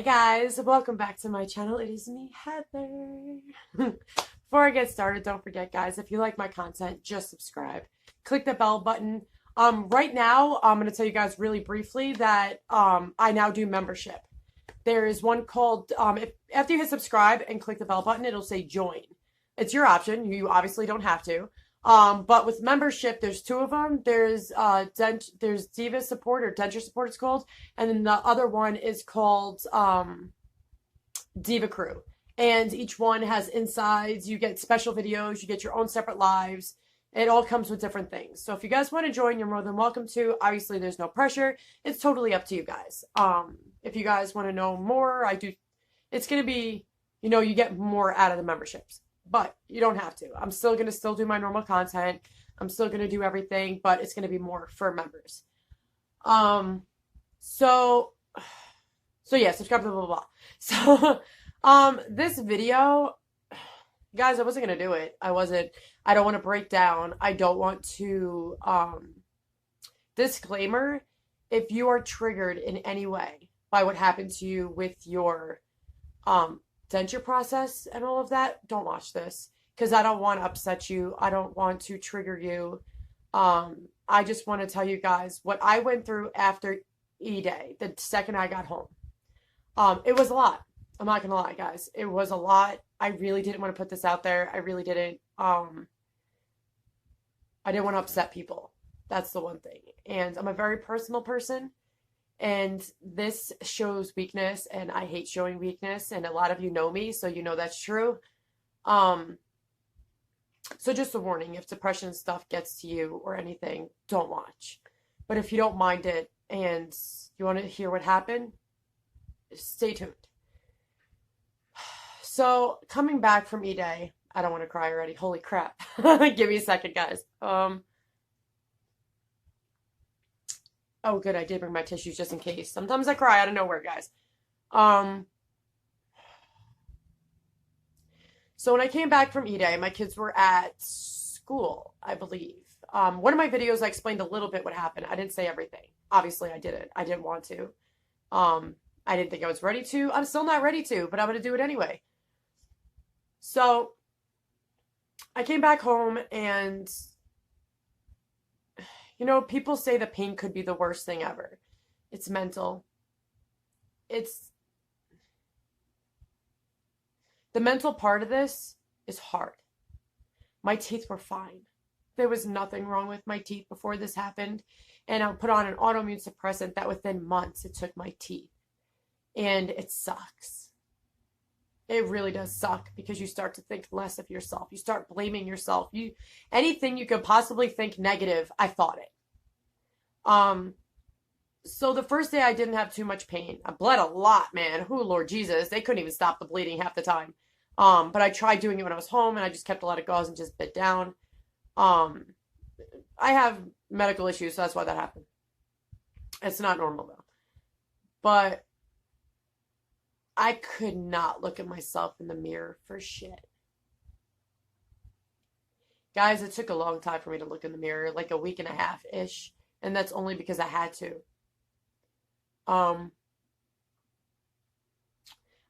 Hi guys, welcome back to my channel. It is me, Heather. Before I get started, don't forget guys, if you like my content, just subscribe. Click the bell button. Right now, I'm going to tell you guys really briefly that I now do membership. There is one called, after you hit subscribe and click the bell button, it'll say join. It's your option. You obviously don't have to. But with membership, there's two of them. There's DiVa Support or Denture Support it's called, and then the other one is called Diva Crew. And each one has insides. You get special videos. You get your own separate lives. It all comes with different things. So if you guys want to join, you're more than welcome to. Obviously, there's no pressure. It's totally up to you guys. If you guys want to know more, I do. It's gonna be, you get more out of the memberships. But you don't have to. I'm still going to do my normal content. I'm still going to do everything, but it's going to be more for members. So yeah, subscribe, blah, blah, blah. So, this video, guys, I wasn't going to do it. I don't want to break down. I don't want to, disclaimer, if you are triggered in any way by what happened to you with your, denture process and all of that, don't watch this because I don't want to upset you. I don't want to trigger you. I just want to tell you guys what I went through after E-Day, the second I got home. It was a lot. I'm not gonna lie, guys. It was a lot. I really didn't want to put this out there. I really didn't. I didn't want to upset people. That's the one thing. And I'm a very personal person. And this shows weakness, and I hate showing weakness, and a lot of you know me, so you know that's true. So just a warning, if depression stuff gets to you or anything, don't watch. But if you don't mind it and you want to hear what happened, stay tuned. So coming back from E-Day, I don't want to cry already. Holy crap. Give me a second, guys. Oh, good. I did bring my tissues just in case. Sometimes I cry out of nowhere, guys. So when I came back from E-Day, my kids were at school, I believe. One of my videos, I explained a little bit what happened. I didn't say everything. Obviously, I didn't. I didn't want to. I didn't think I was ready to. I'm still not ready to, but I'm going to do it anyway. So I came back home and people say the pain could be the worst thing ever. It's mental. The mental part of this is hard. My teeth were fine. There was nothing wrong with my teeth before this happened. And I put on an autoimmune suppressant that within months it took my teeth. And it sucks. It really does suck because you start to think less of yourself. You start blaming yourself. Anything you could possibly think negative, I thought it. So the first day I didn't have too much pain. I bled a lot, man. Oh, Lord Jesus. They couldn't even stop the bleeding half the time. But I tried doing it when I was home and I just kept a lot of gauze and just bit down. I have medical issues, so that's why that happened. It's not normal though. But I could not look at myself in the mirror for shit. Guys, it took a long time for me to look in the mirror, like a week and a half-ish. And that's only because I had to. I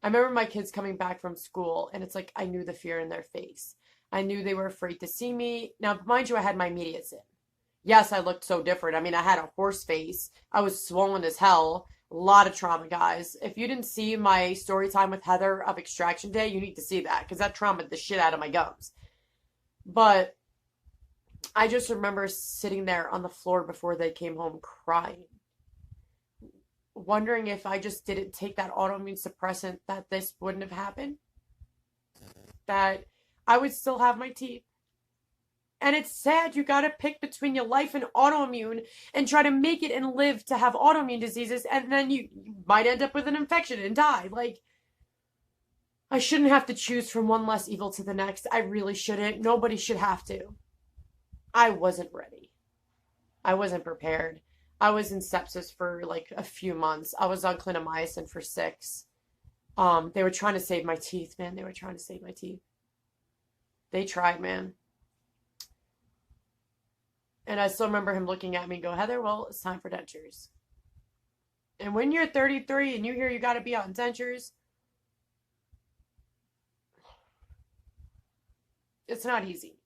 remember my kids coming back from school, and it's like I knew the fear in their face. I knew they were afraid to see me. Now, mind you, I had my immediates in. Yes, I looked so different. I mean, I had a horse face. I was swollen as hell. A lot of trauma, guys. If you didn't see my story time with Heather of Extraction Day, you need to see that, because that traumatized the shit out of my gums. But I just remember sitting there on the floor before they came home crying, wondering if I just didn't take that autoimmune suppressant that this wouldn't have happened, that I would still have my teeth. And it's sad you gotta pick between your life and autoimmune and try to make it and live to have autoimmune diseases, and then you might end up with an infection and die. Like, I shouldn't have to choose from one less evil to the next. I really shouldn't. Nobody should have to. I wasn't ready. I wasn't prepared. I was in sepsis for like a few months. I was on clindamycin for 6. They were trying to save my teeth, man. They were trying to save my teeth. They tried, man. And I still remember him looking at me and go, Heather, well, it's time for dentures. And when you're 33 and you hear you got to be on dentures, it's not easy.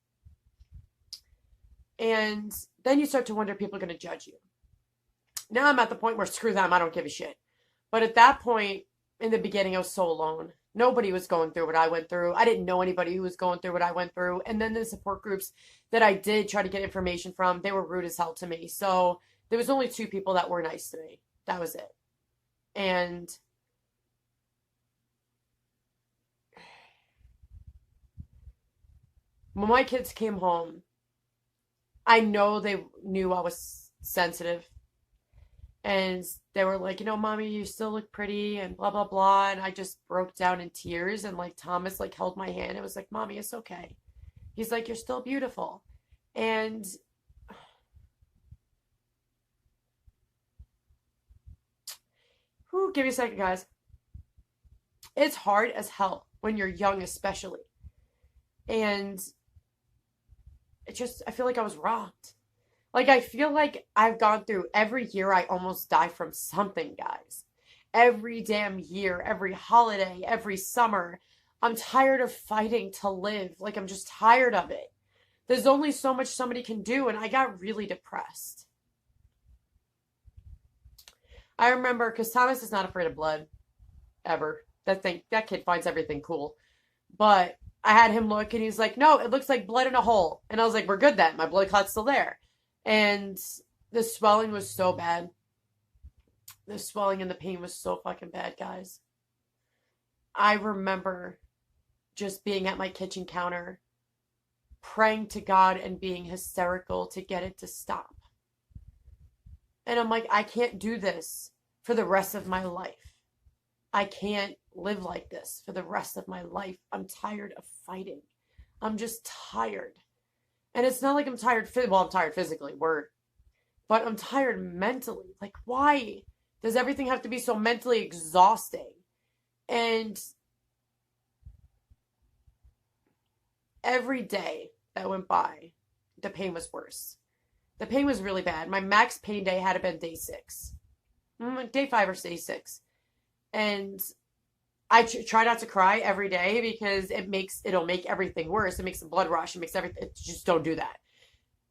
And then you start to wonder if people are going to judge you. Now I'm at the point where screw them, I don't give a shit. But at that point, in the beginning, I was so alone. Nobody was going through what I went through. I didn't know anybody who was going through what I went through. And then the support groups that I did try to get information from, they were rude as hell to me. So there was only 2 people that were nice to me. That was it. And when my kids came home, I know they knew I was sensitive. And they were like, mommy, you still look pretty and blah, blah, blah. And I just broke down in tears. And like Thomas like held my hand. It was like, mommy, it's okay. He's like, you're still beautiful. And give me a second, guys. It's hard as hell when you're young, especially. And I feel like I was robbed. Like, I feel like I've gone through every year I almost die from something, guys. Every damn year, every holiday, every summer. I'm tired of fighting to live. Like, I'm just tired of it. There's only so much somebody can do, and I got really depressed. I remember, because Thomas is not afraid of blood, ever. That kid finds everything cool. But I had him look, and he's like, no, it looks like blood in a hole. And I was like, we're good then. My blood clot's still there. And the swelling was so bad. The swelling and the pain was so fucking bad, guys. I remember just being at my kitchen counter, praying to God and being hysterical to get it to stop. And I'm like, I can't do this for the rest of my life. I can't live like this for the rest of my life. I'm tired of fighting. I'm just tired. And it's not like I'm tired, I'm tired physically, but I'm tired mentally. Like, why does everything have to be so mentally exhausting? And every day that went by, the pain was worse. The pain was really bad. My max pain day had been day 6. Day 5 or day 6. And I try not to cry every day because it'll make everything worse. It makes the blood rush. It makes everything. Just don't do that.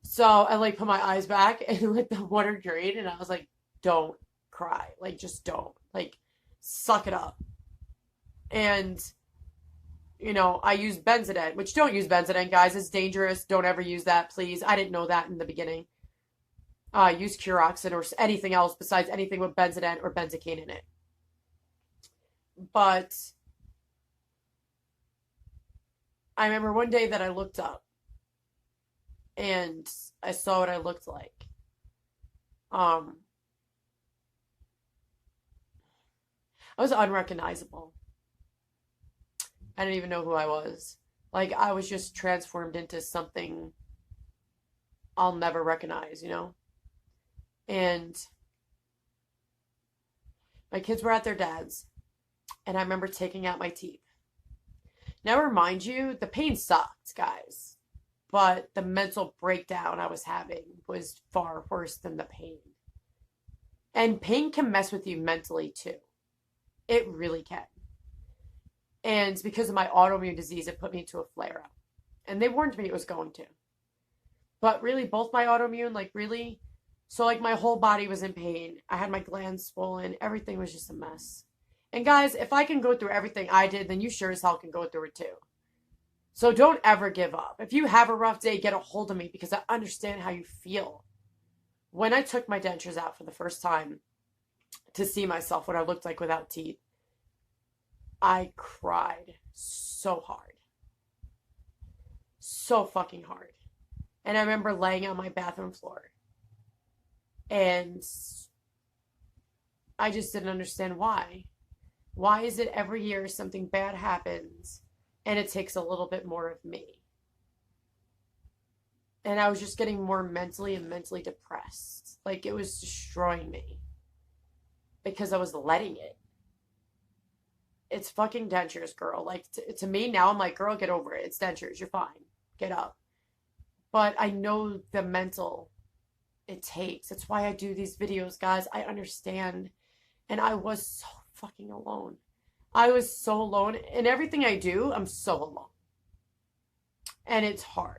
So I like put my eyes back and let the water drain. And I was like, don't cry. Like, just don't. Like, suck it up. And, I use Benzodent, which don't use Benzodent, guys. It's dangerous. Don't ever use that, please. I didn't know that in the beginning. Use Curoxin or anything else besides anything with Benzodent or benzocaine in it. But I remember one day that I looked up and I saw what I looked like. I was unrecognizable. I didn't even know who I was. Like, I was just transformed into something I'll never recognize, And my kids were at their dad's. And I remember taking out my teeth. Now, remind you, the pain sucked, guys. But the mental breakdown I was having was far worse than the pain. And pain can mess with you mentally, too. It really can. And because of my autoimmune disease, it put me into a flare-up. And they warned me it was going to. But really, both my autoimmune, really. So, my whole body was in pain. I had my glands swollen. Everything was just a mess. And guys, if I can go through everything I did, then you sure as hell can go through it too. So don't ever give up. If you have a rough day, get a hold of me because I understand how you feel. When I took my dentures out for the first time to see myself, what I looked like without teeth, I cried so hard. So fucking hard. And I remember laying on my bathroom floor. And I just didn't understand why. Why is it every year something bad happens and it takes a little bit more of me? And I was just getting more mentally depressed. Like, it was destroying me because I was letting it. It's fucking dentures, girl. Like, to me now, I'm like, girl, get over it. It's dentures. You're fine. Get up. But I know the mental it takes. That's why I do these videos, guys. I understand. And I was so fucking alone. I was so alone. In everything I do, I'm so alone. And it's hard.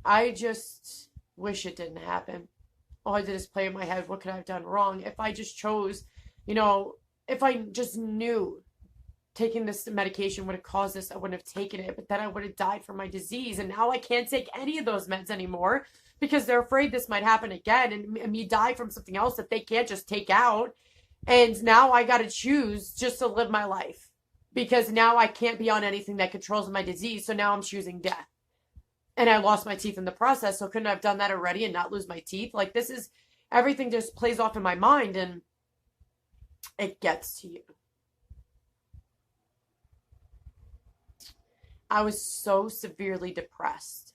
I just wish it didn't happen. All I did is play in my head, what could I have done wrong? If I just chose, you know, if I just knew taking this medication would have caused this, I wouldn't have taken it, but then I would have died from my disease. And now I can't take any of those meds anymore because they're afraid this might happen again and me die from something else that they can't just take out. And now I got to choose just to live my life because now I can't be on anything that controls my disease. So now I'm choosing death. And I lost my teeth in the process. So couldn't I have done that already and not lose my teeth? Like, this is everything just plays off in my mind and it gets to you. I was so severely depressed.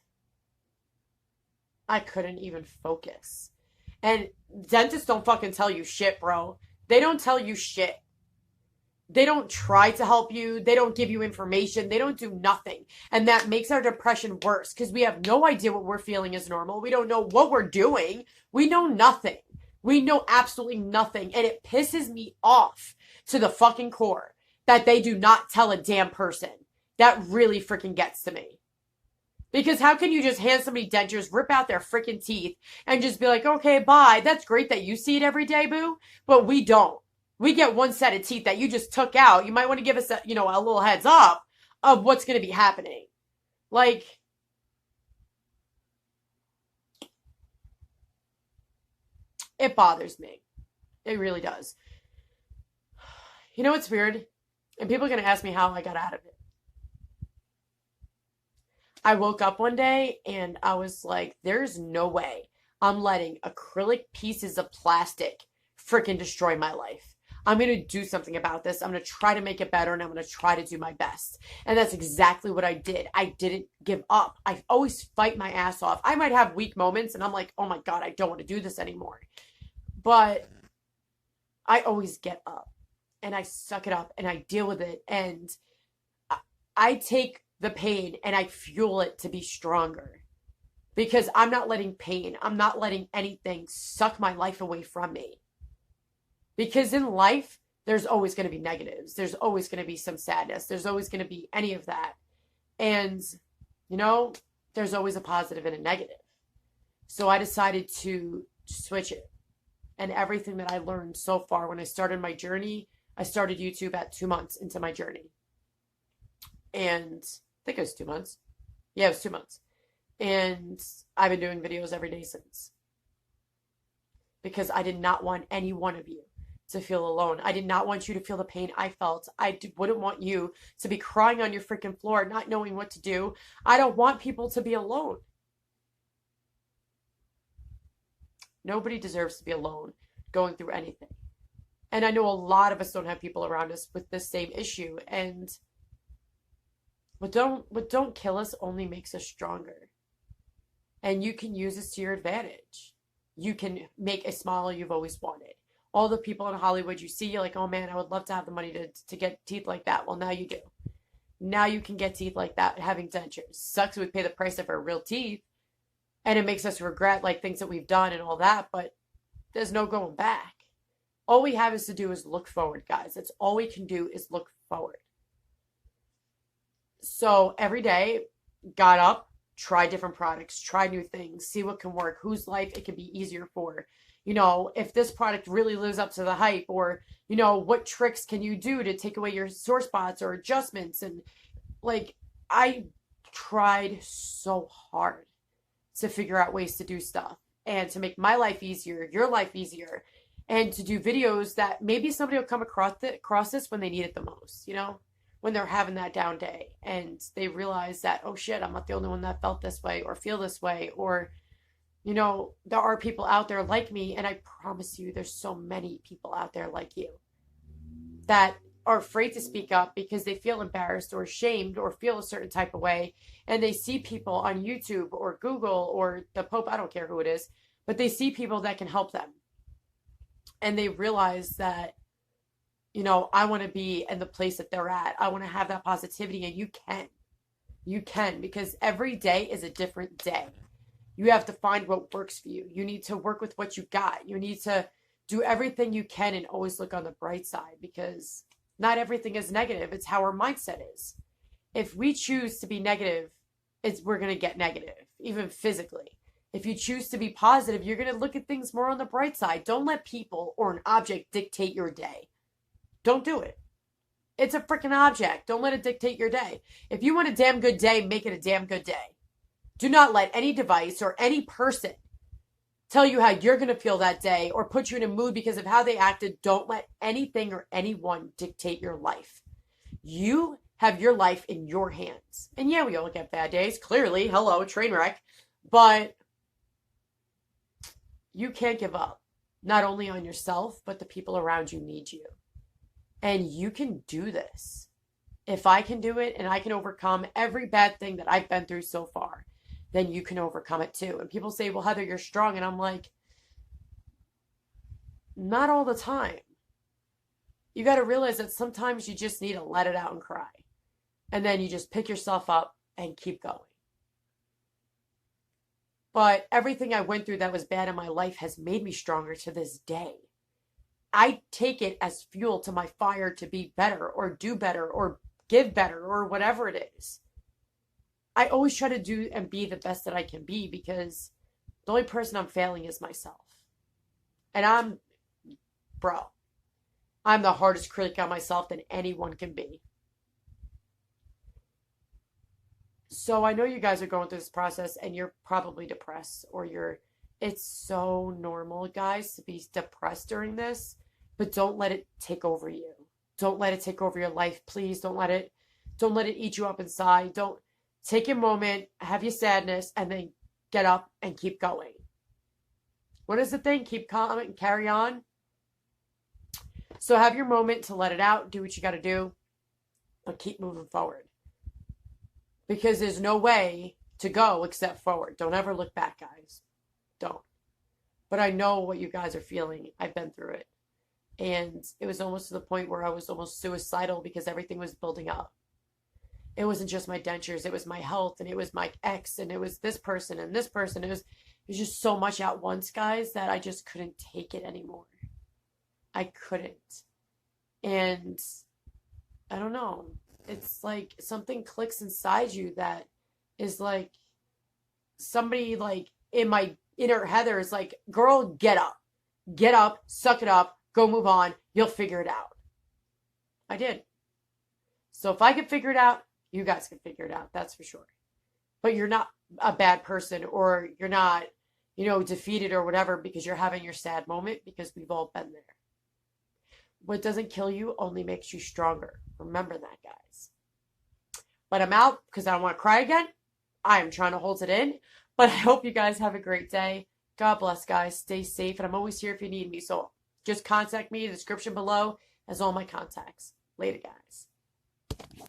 I couldn't even focus. And dentists don't fucking tell you shit, bro. They don't tell you shit. They don't try to help you. They don't give you information. They don't do nothing. And that makes our depression worse because we have no idea what we're feeling is normal. We don't know what we're doing. We know nothing. We know absolutely nothing. And it pisses me off to the fucking core that they do not tell a damn person. That really freaking gets to me. Because how can you just hand somebody dentures, rip out their freaking teeth, and just be like, okay, bye. That's great that you see it every day, boo. But we don't. We get one set of teeth that you just took out. You might want to give us a little heads up of what's going to be happening. Like, it bothers me. It really does. You know what's weird? And people are going to ask me how I got out of it. I woke up one day and I was like, there's no way I'm letting acrylic pieces of plastic freaking destroy my life. I'm going to do something about this. I'm going to try to make it better and I'm going to try to do my best. And that's exactly what I did. I didn't give up. I always fight my ass off. I might have weak moments and I'm like, oh my God, I don't want to do this anymore. But I always get up and I suck it up and I deal with it. And I take the pain and I fuel it to be stronger because I'm not letting pain, I'm not letting anything suck my life away from me. Because in life, there's always going to be negatives. There's always going to be some sadness. There's always going to be any of that. And, there's always a positive and a negative. So I decided to switch it. And everything that I learned so far when I started my journey, I started YouTube at 2 months into my journey. And I think it was 2 months. Yeah, it was 2 months. And I've been doing videos every day since. Because I did not want any one of you to feel alone. I did not want you to feel the pain I felt. I wouldn't want you to be crying on your freaking floor, not knowing what to do. I don't want people to be alone. Nobody deserves to be alone going through anything. And I know a lot of us don't have people around us with this same issue. And what don't kill us only makes us stronger. And you can use this to your advantage. You can make a smile you've always wanted. All the people in Hollywood you see, you're like, oh man, I would love to have the money to get teeth like that. Well, now you do. Now you can get teeth like that having dentures. Sucks we pay the price of our real teeth. And it makes us regret like things that we've done and all that. But there's no going back. All we have is to do is look forward, guys. That's all we can do is look forward. So every day, got up, try different products, try new things, see what can work, whose life it can be easier for. If this product really lives up to the hype, or, what tricks can you do to take away your sore spots or adjustments? And I tried so hard to figure out ways to do stuff and to make my life easier, your life easier, and to do videos that maybe somebody will come across this when they need it the most, when they're having that down day and they realize that, oh shit, I'm not the only one that felt this way or feel this way, or, there are people out there like me. And I promise you, there's so many people out there like you that are afraid to speak up because they feel embarrassed or ashamed or feel a certain type of way. And they see people on YouTube or Google or the Pope, I don't care who it is, but they see people that can help them. And they realize that, I want to be in the place that they're at. I want to have that positivity, and you can. You can, because every day is a different day. You have to find what works for you. You need to work with what you got. You need to do everything you can and always look on the bright side, because not everything is negative. It's how our mindset is. If we choose to be negative, we're going to get negative, even physically. If you choose to be positive, you're going to look at things more on the bright side. Don't let people or an object dictate your day. Don't do it. It's a freaking object. Don't let it dictate your day. If you want a damn good day, make it a damn good day. Do not let any device or any person tell you how you're going to feel that day or put you in a mood because of how they acted. Don't let anything or anyone dictate your life. You have your life in your hands. And yeah, we all get bad days. Clearly, hello, train wreck. But you can't give up. Not only on yourself, but the people around you need you. And you can do this. If I can do it and I can overcome every bad thing that I've been through so far, then you can overcome it too. And people say, well, Heather, you're strong. And I'm like, not all the time. You got to realize that sometimes you just need to let it out and cry. And then you just pick yourself up and keep going. But everything I went through that was bad in my life has made me stronger to this day. I take it as fuel to my fire to be better or do better or give better or whatever it is. I always try to do and be the best that I can be, because the only person I'm failing is myself. And I'm the hardest critic on myself than anyone can be. So I know you guys are going through this process and you're probably depressed it's so normal, guys, to be depressed during this, but don't let it take over you. Don't let it take over your life. Please don't let it eat you up inside. Don't take a moment, have your sadness, and then get up and keep going. What is the thing? Keep calm and carry on. So have your moment to let it out, do what you got to do, but keep moving forward. Because there's no way to go except forward. Don't ever look back, guys. Don't. But I know what you guys are feeling. I've been through it. And it was almost to the point where I was almost suicidal because everything was building up. It wasn't just my dentures. It was my health, and it was my ex, and it was this person and this person. It was just so much at once, guys, that I just couldn't take it anymore. I couldn't. And I don't know. It's like something clicks inside you that is like somebody like in my inner Heather is like, girl, get up, suck it up, go move on. You'll figure it out. I did. So if I can figure it out, you guys can figure it out. That's for sure. But you're not a bad person, or you're not, defeated or whatever because you're having your sad moment, because we've all been there. What doesn't kill you only makes you stronger. Remember that, guys. But I'm out because I don't want to cry again. I am trying to hold it in. But I hope you guys have a great day. God bless, guys. Stay safe. And I'm always here if you need me. So just contact me. The description below has all my contacts. Later, guys.